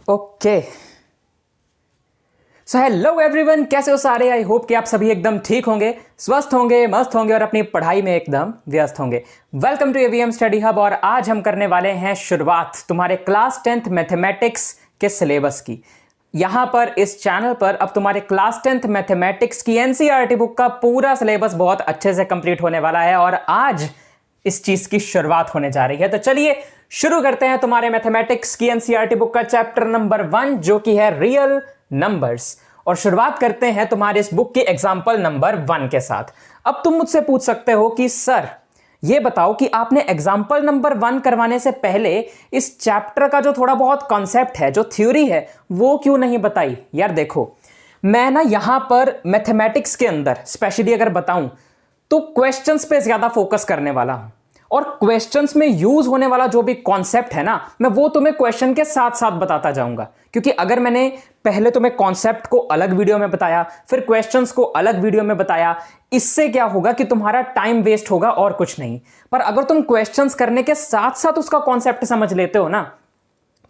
Okay, so hello everyone, कैसे हो सारे। आई होप कि आप सभी एकदम ठीक होंगे, स्वस्थ होंगे, मस्त होंगे और अपनी पढ़ाई में एकदम व्यस्त होंगे। Welcome to AVM study hub. और आज हम करने वाले हैं शुरुआत तुम्हारे क्लास 10th मैथमेटिक्स के सिलेबस की। यहां पर इस चैनल पर अब तुम्हारे क्लास 10th मैथमेटिक्स की एनसीईआरटी बुक का पूरा सिलेबस बहुत अच्छे से कंप्लीट होने वाला है और आज इस चीज की शुरुआत होने जा रही है। तो चलिए शुरू करते हैं तुम्हारे मैथमेटिक्स की एनसीईआरटी बुक का चैप्टर नंबर 1 जो कि है रियल नंबर्स। और शुरुआत करते हैं तुम्हारे इस बुक के एग्जाम्पल नंबर 1 के साथ। अब तुम मुझसे पूछ सकते हो कि सर ये बताओ कि आपने एग्जाम्पल नंबर 1 करवाने से पहले इस चैप्टर का जो थोड़ा बहुत कॉन्सेप्ट है, जो थ्योरी है, वो क्यों नहीं बताई। यार देखो, मैं ना यहां पर मैथमेटिक्स के अंदर स्पेशली अगर बताऊं तो क्वेश्चंस पे ज्यादा फोकस करने वाला हूं और क्वेश्चंस में यूज होने वाला जो भी कॉन्सेप्ट है ना, मैं वो तुम्हें क्वेश्चन के साथ साथ बताता जाऊंगा। क्योंकि अगर मैंने पहले तुम्हें कॉन्सेप्ट को अलग वीडियो में बताया, फिर क्वेश्चंस को अलग वीडियो में बताया, इससे क्या होगा कि तुम्हारा टाइम वेस्ट होगा और कुछ नहीं। पर अगर तुम क्वेश्चंस करने के साथ साथ उसका कॉन्सेप्ट समझ लेते हो ना,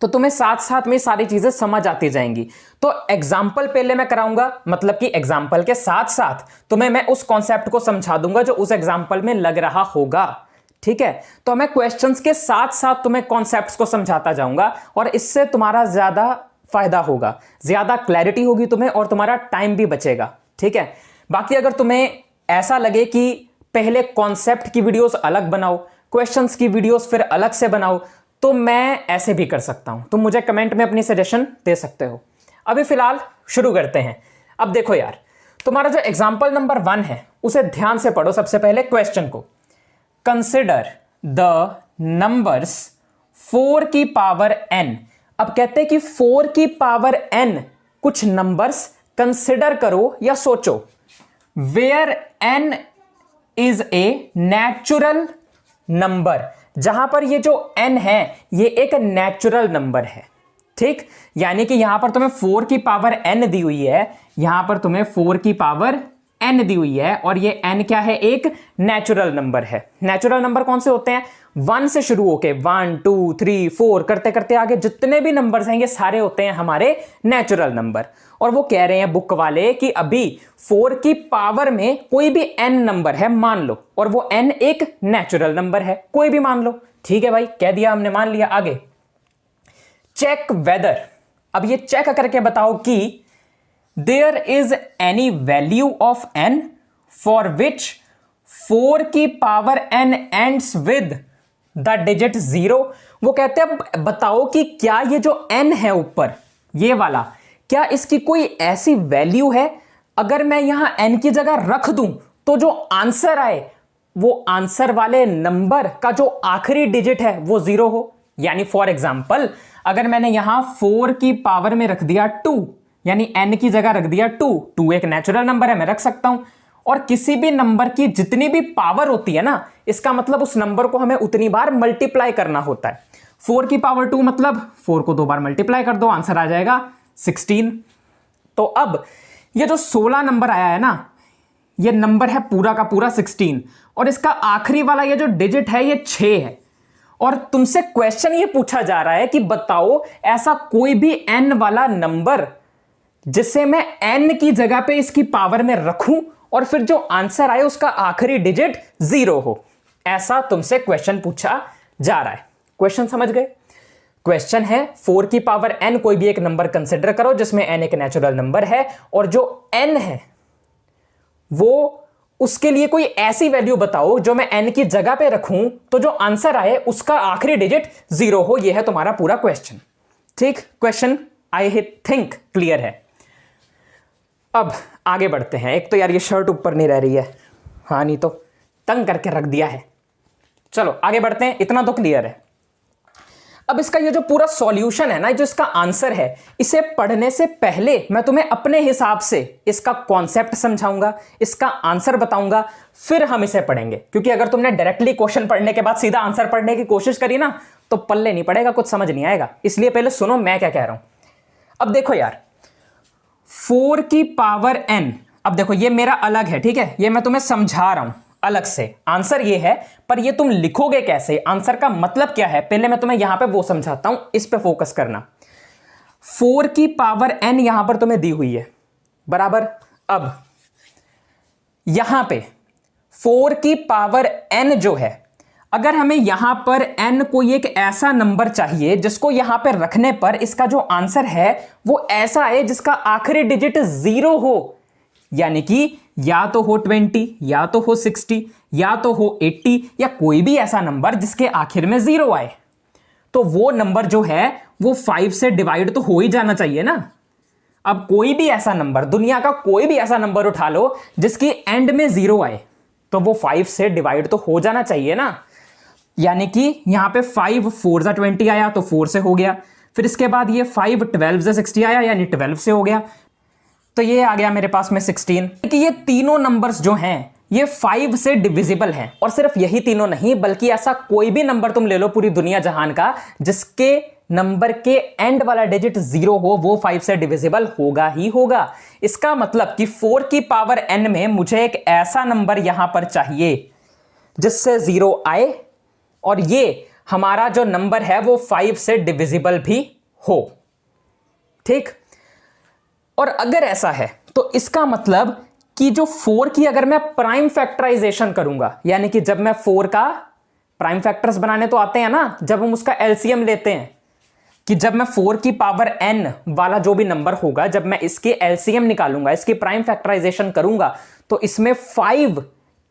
तो तुम्हें साथ साथ में सारी चीजें समझ आती जाएंगी। तो एग्जाम्पल पहले मैं कराऊंगा, मतलब कि एग्जाम्पल के साथ साथ तुम्हें मैं उस कॉन्सेप्ट को समझा दूंगा जो उस एग्जाम्पल में लग रहा होगा। ठीक है, तो मैं क्वेश्चंस के साथ साथ तुम्हें कॉन्सेप्ट्स को समझाता जाऊंगा और इससे तुम्हारा ज्यादा फायदा होगा, ज्यादा क्लैरिटी होगी तुम्हें और तुम्हारा टाइम भी बचेगा। ठीक है, बाकी अगर तुम्हें ऐसा लगे कि पहले कॉन्सेप्ट की वीडियोस अलग बनाओ, क्वेश्चंस की वीडियोस फिर अलग से बनाओ, तो मैं ऐसे भी कर सकता हूं। तुम मुझे कमेंट में अपनी सजेशन दे सकते हो। अभी फिलहाल शुरू करते हैं। अब देखो यार, तुम्हारा जो एग्जाम्पल नंबर 1 है उसे ध्यान से पढ़ो। सबसे पहले क्वेश्चन को, कंसिडर द नंबर्स 4 की पावर n। अब कहते हैं कि 4 की पावर n कुछ नंबर्स कंसिडर करो या सोचो, where n is a natural number. जहां पर ये जो n है ये एक नेचुरल नंबर है। ठीक, यानी कि यहां पर तुम्हें 4 की पावर n दी हुई है, यहां पर तुम्हें 4 की पावर n दी हुई है और ये n क्या है, एक नेचुरल नंबर है। नेचुरल नंबर कौन से होते हैं, 1 से शुरू होके 1 2 3 4 करते करते आगे जितने भी नंबर्स हैं ये सारे होते हैं हमारे नेचुरल नंबर। और वो कह रहे हैं बुक वाले कि अभी 4 की पावर में कोई भी n नंबर है मान लो, और वो n एक नेचुरल नंबर है, कोई भी मान लो। ठीक है भाई, कह दिया हमने, मान लिया। आगे चेक वेदर। अब ये चेक करके बताओ कि there is any value of n for which 4 की power n ends with the digit 0। वो कहते हैं बताओ कि क्या ये जो n है ऊपर ये वाला, क्या इसकी कोई ऐसी वैल्यू है अगर मैं यहां n की जगह रख दूं तो जो आंसर आए वो आंसर वाले नंबर का जो आखिरी डिजिट है वो 0 हो। यानी फॉर एग्जाम्पल अगर मैंने यहां 4 की पावर में रख दिया 2, यानी n की जगह रख दिया 2 एक नेचुरल नंबर है, मैं रख सकता हूं। और किसी भी नंबर की जितनी भी पावर होती है ना, इसका मतलब उस नंबर को हमें उतनी बार मल्टीप्लाई करना होता है। 4 की पावर 2 मतलब 4 को 2 बार मल्टीप्लाई कर दो, आंसर आ जाएगा 16। तो अब ये जो 16 नंबर आया है ना, ये नंबर है पूरा का पूरा 16 और इसका आखिरी वाला ये जो डिजिट है ये 6 है। और तुमसे क्वेश्चन ये पूछा जा रहा है कि बताओ ऐसा कोई भी n वाला नंबर जिसे मैं n की जगह पे इसकी पावर में रखूं और फिर जो आंसर आए उसका आखिरी डिजिट 0 हो। ऐसा तुमसे क्वेश्चन पूछा जा रहा है। क्वेश्चन समझ गए? क्वेश्चन है 4 की पावर n कोई भी एक नंबर कंसिडर करो जिसमें n एक नेचुरल नंबर है और जो n है वो उसके लिए कोई ऐसी वैल्यू बताओ जो मैं n की जगह पे रखूं तो जो आंसर आए उसका आखिरी डिजिट 0 हो। यह है तुम्हारा पूरा क्वेश्चन। ठीक, क्वेश्चन आई थिंक क्लियर है। अब आगे बढ़ते हैं। एक तो यार ये शर्ट ऊपर नहीं रह रही है, हाँ नहीं तो तंग करके रख दिया है। चलो आगे बढ़ते हैं, इतना तो क्लियर है। अब इसका ये जो पूरा सॉल्यूशन है ना, जो इसका आंसर है, इसे पढ़ने से पहले मैं तुम्हें अपने हिसाब से इसका कॉन्सेप्ट समझाऊंगा, इसका आंसर बताऊंगा, फिर हम इसे पढ़ेंगे। क्योंकि अगर तुमने डायरेक्टली क्वेश्चन पढ़ने के बाद सीधा आंसर पढ़ने की कोशिश करी ना तो पल्ले नहीं पड़ेगा, कुछ समझ नहीं आएगा। इसलिए पहले सुनो मैं क्या कह रहा हूं। अब देखो यार, 4 की पावर n, अब देखो ये मेरा अलग है, ठीक है, ये मैं तुम्हें समझा रहा हूं। अलग से। आंसर ये है, पर ये तुम लिखोगे कैसे, आंसर का मतलब क्या है, पहले मैं तुम्हें यहां पे वो समझाता हूं, इस पे फोकस करना। 4 की पावर n यहां पर तुम्हें दी हुई है, बराबर। अब यहां पे 4 की पावर n जो है, अगर हमें यहां पर n कोई एक ऐसा नंबर चाहिए जिसको यहां पर रखने पर इसका जो आंसर है वो ऐसा है जिसका आखिरी डिजिट 0 हो, यानी कि या तो हो 20, या तो हो 60, या तो हो 80, या कोई भी ऐसा नंबर जिसके आखिर में 0 आए, तो वो नंबर जो है वो 5 से डिवाइड तो हो ही जाना चाहिए ना। अब कोई भी ऐसा नंबर, दुनिया का कोई भी ऐसा नंबर उठा लो जिसकी एंड में 0 आए, तो वो 5 से डिवाइड तो हो जाना चाहिए ना। यानी कि यहां पे 5 4 जा 20 आया तो 4 से हो गया, फिर इसके बाद ये 5 12 जा 60 आया यानी 12 से हो गया, तो ये आ गया मेरे पास में 16। कि ये तीनों नंबर्स जो हैं ये 5 से डिविजिबल हैं, और सिर्फ यही तीनों नहीं बल्कि ऐसा कोई भी नंबर तुम ले लो पूरी दुनिया जहान का जिसके नंबर के एंड वाला डिजिट 0 हो, वो 5 से डिविजिबल होगा ही होगा। इसका मतलब कि 4 की पावर n में मुझे एक ऐसा नंबर यहां पर चाहिए जिससे 0 आए और ये हमारा जो नंबर है वो 5 से डिविजिबल भी हो, ठीक। और अगर ऐसा है तो इसका मतलब कि जो 4 की अगर मैं प्राइम फैक्टराइजेशन करूंगा, यानी कि जब मैं 4 का प्राइम फैक्टर्स बनाने तो आते हैं ना, जब हम उसका एलसीएम लेते हैं, कि जब मैं 4 की पावर n वाला जो भी नंबर होगा, जब मैं इसके एलसीएम निकालूंगा, इसकी प्राइम फैक्टराइजेशन करूंगा, तो इसमें 5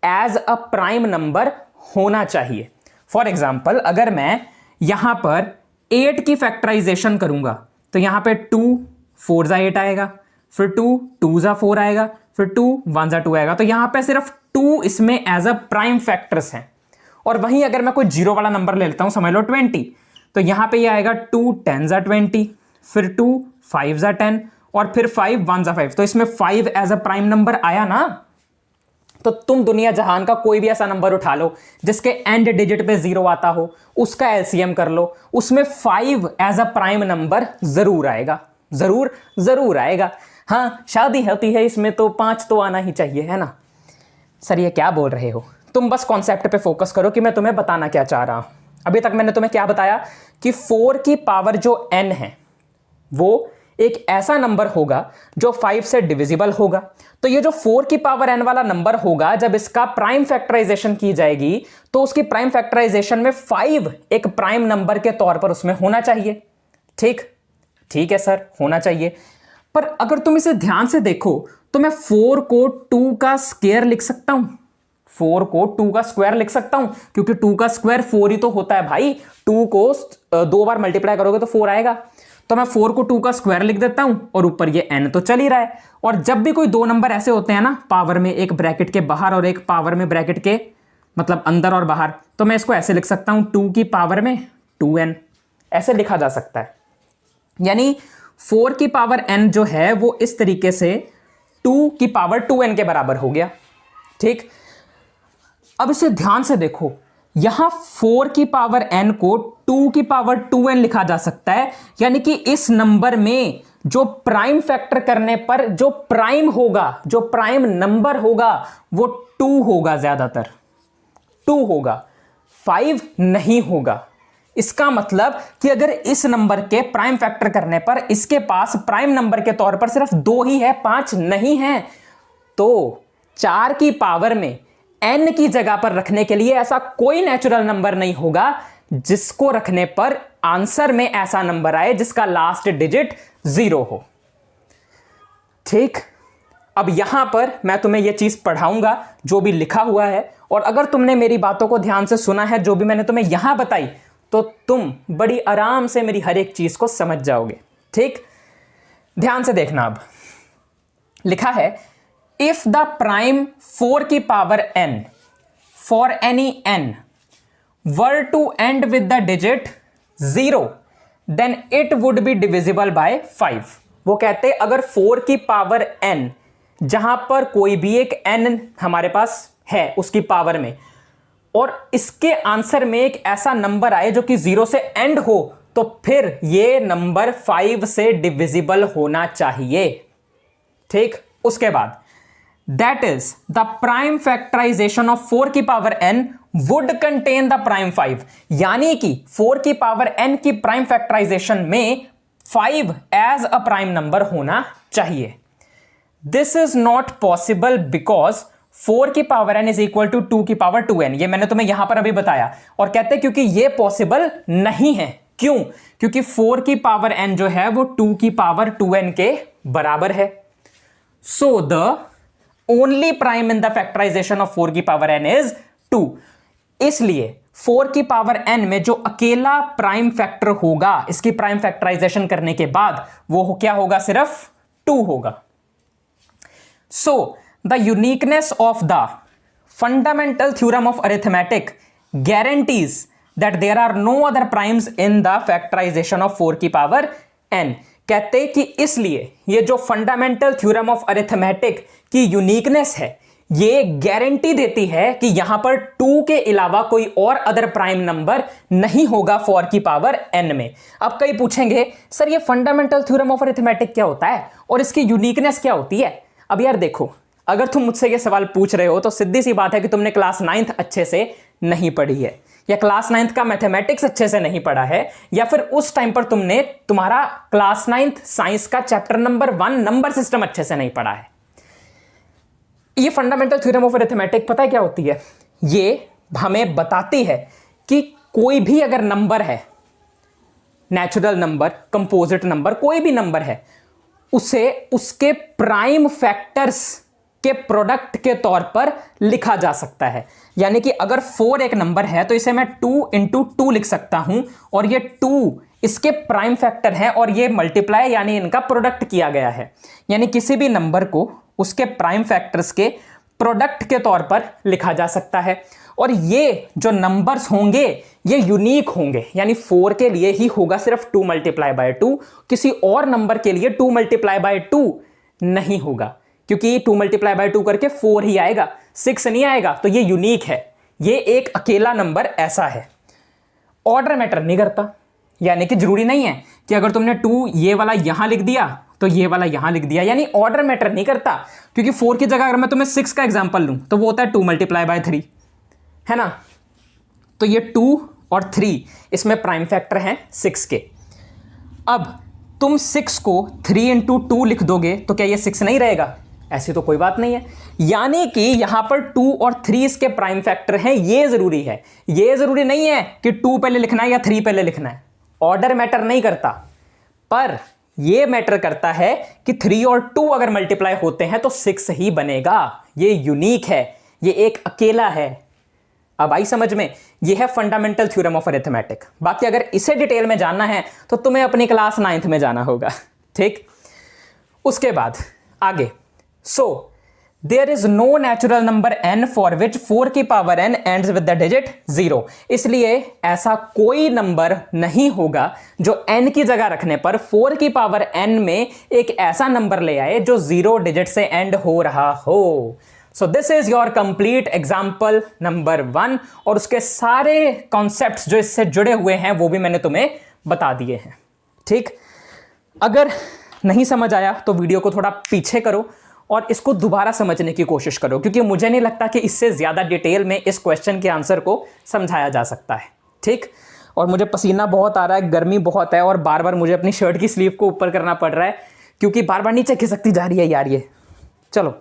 एज अ प्राइम नंबर होना चाहिए। फॉर एग्जाम्पल अगर मैं यहां पर 8 की फैक्टराइजेशन करूंगा तो यहां पे 2 4 जा 8 आएगा, फिर 2 2 जा 4 आएगा, फिर 2 1 जा 2 आएगा, तो यहां पे सिर्फ 2 इसमें एज अ प्राइम फैक्टर्स हैं। और वहीं अगर मैं कोई जीरो वाला नंबर ले लेता हूं, समझ लो 20, तो यहां पे ये आएगा 2 10 जा 20, फिर 2 5 जा 10, और फिर 5 1 जा 5, तो इसमें 5 एज अ प्राइम नंबर आया ना। तो तुम दुनिया जहान का कोई भी ऐसा नंबर उठा लो जिसके एंड डिजिट पे 0 आता हो, उसका एलसीएम कर लो, उसमें 5 एज अ प्राइम नंबर जरूर आएगा, जरूर जरूर आएगा। हाँ, शादी होती है इसमें तो 5 तो आना ही चाहिए, है ना। सर ये क्या बोल रहे हो, तुम बस कॉन्सेप्ट पे फोकस करो कि मैं तुम्हें बताना क्या चाह रहा हूं। अभी तक मैंने तुम्हें क्या बताया कि 4 की पावर जो n है वो एक ऐसा नंबर होगा जो 5 से डिविजिबल होगा। तो ये जो 4 की पावर n वाला नंबर होगा, जब इसका प्राइम फैक्टराइजेशन की जाएगी तो उसकी प्राइम फैक्टराइजेशन में 5 एक प्राइम नंबर के तौर पर उसमें होना चाहिए, ठीक। ठीक है सर, होना चाहिए। पर अगर तुम इसे ध्यान से देखो तो मैं 4 को 2 का स्क्वायर लिख सकता हूं, 4 को 2 का स्क्वायर लिख सकता हूं, क्योंकि 2 का स्क्वायर 4 ही तो होता है भाई। 2 को 2 बार मल्टीप्लाई करोगे तो 4 आएगा, तो मैं 4 को 2 का स्क्वायर लिख देता हूं, और ऊपर ये n तो चल ही रहा है। और जब भी कोई दो नंबर ऐसे होते हैं ना, पावर में एक ब्रैकेट के बाहर और एक पावर में ब्रैकेट के मतलब अंदर और बाहर, तो मैं इसको ऐसे लिख सकता हूं 2 की पावर में 2n, ऐसे लिखा जा सकता है। यानी 4 की पावर n जो है वो इस तरीके से 2 की पावर 2n के बराबर हो गया, ठीक। अब इसे ध्यान से देखो, यहां 4 की पावर n को 2 की पावर 2n लिखा जा सकता है, यानी कि इस नंबर में जो प्राइम फैक्टर करने पर जो प्राइम होगा, जो प्राइम नंबर होगा वो 2 होगा, ज्यादातर 2 होगा, 5 नहीं होगा। इसका मतलब कि अगर इस नंबर के प्राइम फैक्टर करने पर इसके पास प्राइम नंबर के तौर पर सिर्फ 2 ही है, 5 नहीं है, तो 4 की पावर में n की जगह पर रखने के लिए ऐसा कोई नेचुरल नंबर नहीं होगा जिसको रखने पर आंसर में ऐसा नंबर आए जिसका लास्ट डिजिट 0 हो, ठीक। अब यहां पर मैं तुम्हें यह चीज पढ़ाऊंगा जो भी लिखा हुआ है, और अगर तुमने मेरी बातों को ध्यान से सुना है, जो भी मैंने तुम्हें यहां बताई, तो तुम बड़ी आराम से मेरी हर एक चीज को समझ जाओगे, ठीक। ध्यान से देखना। अब लिखा है, इफ द प्राइम 4 की power n for any n were to end with the digit 0 then it would be divisible by 5। वो कहते अगर 4 की पावर n, जहां पर कोई भी एक n हमारे पास है उसकी पावर में, और इसके आंसर में एक ऐसा नंबर आए जो कि 0 से एंड हो, तो फिर ये नंबर 5 से डिविजिबल होना चाहिए, ठीक। उसके बाद that is the prime factorisation of 4 की power n would contain the prime 5, यानी कि 4 की पावर n की प्राइम फैक्टराइजेशन में 5 एज अ प्राइम नंबर होना चाहिए। This is not possible because 4 की power n is equal to 2 की पावर 2n, ये मैंने तुम्हें यहां पर अभी बताया। और कहते हैं क्योंकि ये पॉसिबल नहीं है। क्यों? क्योंकि 4 की पावर n जो है वो 2 की पावर 2n के बराबर है। So the only prime in the factorisation of 4 की पावर n इज 2। इसलिए 4 की पावर n में जो अकेला प्राइम फैक्टर होगा इसकी प्राइम फैक्टराइजेशन करने के बाद वो क्या होगा? सिर्फ 2 होगा। So the uniqueness of the fundamental theorem of arithmetic guarantees that there are no other primes in the factorization of 4 की पावर n। कहते हैं कि इसलिए ये जो फंडामेंटल थ्योरम ऑफ अरिथमेटिक की यूनिकनेस है ये गारंटी देती है कि यहां पर 2 के अलावा कोई और अदर प्राइम नंबर नहीं होगा 4 की पावर n में। अब कई पूछेंगे सर ये फंडामेंटल थ्योरम ऑफ अरिथमेटिक क्या होता है और इसकी यूनिकनेस क्या होती है? अब यार देखो, अगर तुम मुझसे ये सवाल पूछ रहे हो तो सीधी सी बात है कि तुमने क्लास 9th अच्छे से नहीं पढ़ी है, या क्लास 9th का मैथमेटिक्स अच्छे से नहीं पढ़ा है, या फिर उस टाइम पर तुमने तुम्हारा क्लास 9th साइंस का चैप्टर नंबर 1 नंबर सिस्टम अच्छे से नहीं पढ़ा है। ये फंडामेंटल थ्योरम ऑफ अरिथमेटिक पता है क्या होती है? ये हमें बताती है कि कोई भी अगर नंबर है, नेचुरल नंबर, कंपोजिट नंबर, कोई भी नंबर है, उसे उसके प्राइम फैक्टर्स के प्रोडक्ट के तौर पर लिखा जा सकता है। यानी कि अगर 4 एक नंबर है तो इसे मैं 2 इंटू 2 लिख सकता हूं और ये 2 इसके प्राइम फैक्टर है और ये मल्टीप्लाई यानी इनका प्रोडक्ट किया गया है। यानी किसी भी नंबर को उसके प्राइम फैक्टर्स के प्रोडक्ट के तौर पर लिखा जा सकता है। और ये जो नंबर्स होंगे ये यूनिक होंगे, यानी 4 के लिए ही होगा सिर्फ 2 मल्टीप्लाई बाय 2, किसी और नंबर के लिए 2 मल्टीप्लाई बाय 2 नहीं होगा, क्योंकि 2 मल्टीप्लाई बाय 2 करके 4 ही आएगा, 6 नहीं आएगा। तो ये यूनिक है, ये एक अकेला नंबर ऐसा है। ऑर्डर मैटर नहीं करता, यानी कि जरूरी नहीं है कि अगर तुमने 2 ये वाला यहां लिख दिया तो ये वाला यहां लिख दिया, यानी ऑर्डर मैटर नहीं करता। क्योंकि 4 की जगह अगर मैं तुम्हें 6 का एग्जांपल लूं तो वो होता है 2 मल्टीप्लाई बाय 3, है ना? तो ये 2 और 3 इसमें प्राइम फैक्टर हैं 6 के। अब तुम 6 को 3 इंटू 2 लिख दोगे तो क्या ये 6 नहीं रहेगा? ऐसी तो कोई बात नहीं है। यानी कि यहां पर 2 और 3 इसके प्राइम फैक्टर हैं, ये जरूरी है। ये जरूरी नहीं है कि 2 पहले लिखना है या 3 पहले लिखना है, ऑर्डर मैटर नहीं करता। पर यह मैटर करता है कि 3 और 2 अगर मल्टीप्लाई होते हैं तो 6 ही बनेगा। ये यूनिक है, ये एक अकेला है। अब आई समझ में? यह है फंडामेंटल थ्योरम ऑफ अरिथमेटिक। बाकी अगर इसे डिटेल में जानना है तो तुम्हें अपनी क्लास 9th में जाना होगा, ठीक? उसके बाद आगे, so there is no natural number n for which 4 की power n ends with the digit 0। इसलिए ऐसा कोई नंबर नहीं होगा जो n की जगह रखने पर 4 की पावर n में एक ऐसा नंबर ले आए जो 0 डिजिट से एंड हो रहा हो। So this is your complete example number 1, और उसके सारे कॉन्सेप्ट्स जो इससे जुड़े हुए हैं वो भी मैंने तुम्हें बता दिए हैं, ठीक? अगर नहीं समझ आया तो वीडियो को थोड़ा पीछे करो और इसको दोबारा समझने की कोशिश करो, क्योंकि मुझे नहीं लगता कि इससे ज़्यादा डिटेल में इस क्वेश्चन के आंसर को समझाया जा सकता है, ठीक? और मुझे पसीना बहुत आ रहा है, गर्मी बहुत है, और बार बार मुझे अपनी शर्ट की स्लीव को ऊपर करना पड़ रहा है क्योंकि बार बार नीचे खिसकती जा रही है यार ये। चलो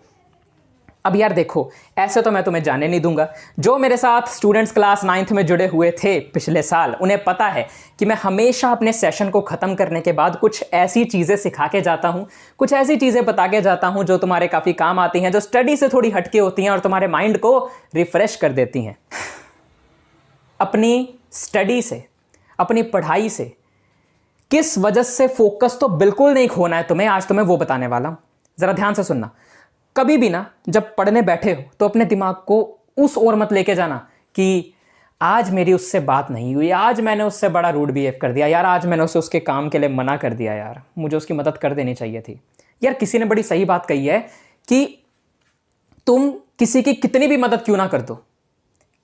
अब यार देखो, ऐसे तो मैं तुम्हें जाने नहीं दूंगा। जो मेरे साथ स्टूडेंट्स क्लास 9th में जुड़े हुए थे पिछले साल, उन्हें पता है कि मैं हमेशा अपने सेशन को ख़त्म करने के बाद कुछ ऐसी चीज़ें सिखा के जाता हूँ, कुछ ऐसी चीज़ें बता के जाता हूँ जो तुम्हारे काफ़ी काम आती हैं, जो स्टडी से थोड़ी हटके होती हैं और तुम्हारे माइंड को रिफ़्रेश कर देती हैं। अपनी स्टडी से, अपनी पढ़ाई से किस वजह से फोकस तो बिल्कुल नहीं खोना है तुम्हें, आज तुम्हें वो बताने वाला हूँ। ज़रा ध्यान से सुनना। कभी भी ना जब पढ़ने बैठे हो तो अपने दिमाग को उस ओर मत लेके जाना कि आज मेरी उससे बात नहीं हुई, आज मैंने उससे बड़ा रूड बिहेव कर दिया, यार आज मैंने उसे उसके काम के लिए मना कर दिया, यार मुझे उसकी मदद कर देनी चाहिए थी। यार किसी ने बड़ी सही बात कही है कि तुम किसी की कितनी भी मदद क्यों ना कर दो,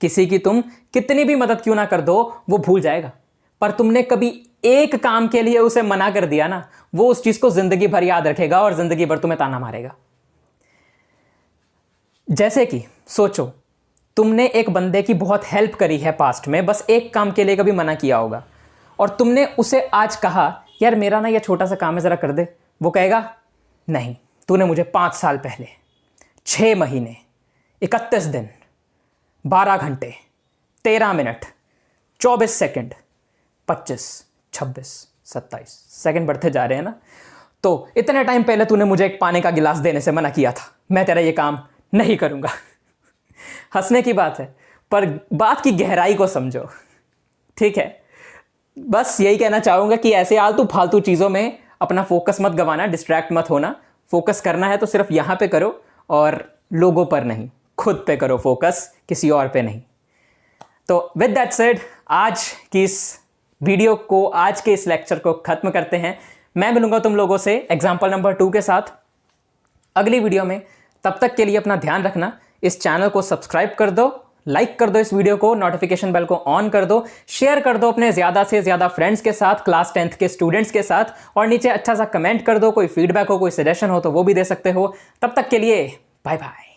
किसी की तुम कितनी भी मदद क्यों ना कर दो, वो भूल जाएगा। पर तुमने कभी एक काम के लिए उसे मना कर दिया ना, वो उस चीज़ को ज़िंदगी भर याद रखेगा और ज़िंदगी भर तुम्हें ताना मारेगा। जैसे कि सोचो, तुमने एक बंदे की बहुत हेल्प करी है पास्ट में, बस एक काम के लिए कभी मना किया होगा, और तुमने उसे आज कहा यार मेरा ना ये छोटा सा काम है ज़रा कर दे। वो कहेगा नहीं, तूने मुझे 5 साल पहले 6 महीने 31 दिन 12 घंटे 13 मिनट 24 सेकंड 25 26 27 सेकंड बढ़ते जा रहे हैं ना, तो इतने टाइम पहले तूने मुझे एक पानी का गिलास देने से मना किया था, मैं तेरा ये काम नहीं करूंगा। हंसने की बात है, पर बात की गहराई को समझो, ठीक है। बस यही कहना चाहूंगा कि ऐसे आलतू फालतू चीज़ों में अपना फोकस मत गंवाना, डिस्ट्रैक्ट मत होना। फोकस करना है तो सिर्फ यहाँ पे करो और लोगों पर नहीं, खुद पे करो फोकस, किसी और पे नहीं। तो विद दैट सेड, आज की इस वीडियो को, आज के इस लेक्चर को ख़त्म करते हैं। मैं मिलूंगा तुम लोगों से एग्जाम्पल नंबर 2 के साथ अगली वीडियो में। तब तक के लिए अपना ध्यान रखना। इस चैनल को सब्सक्राइब कर दो, लाइक कर दो इस वीडियो को, नोटिफिकेशन बेल को ऑन कर दो, शेयर कर दो अपने ज़्यादा से ज़्यादा फ्रेंड्स के साथ, क्लास 10th के स्टूडेंट्स के साथ, और नीचे अच्छा सा कमेंट कर दो। कोई फीडबैक हो, कोई सजेशन हो तो वो भी दे सकते हो। तब तक के लिए बाय बाय।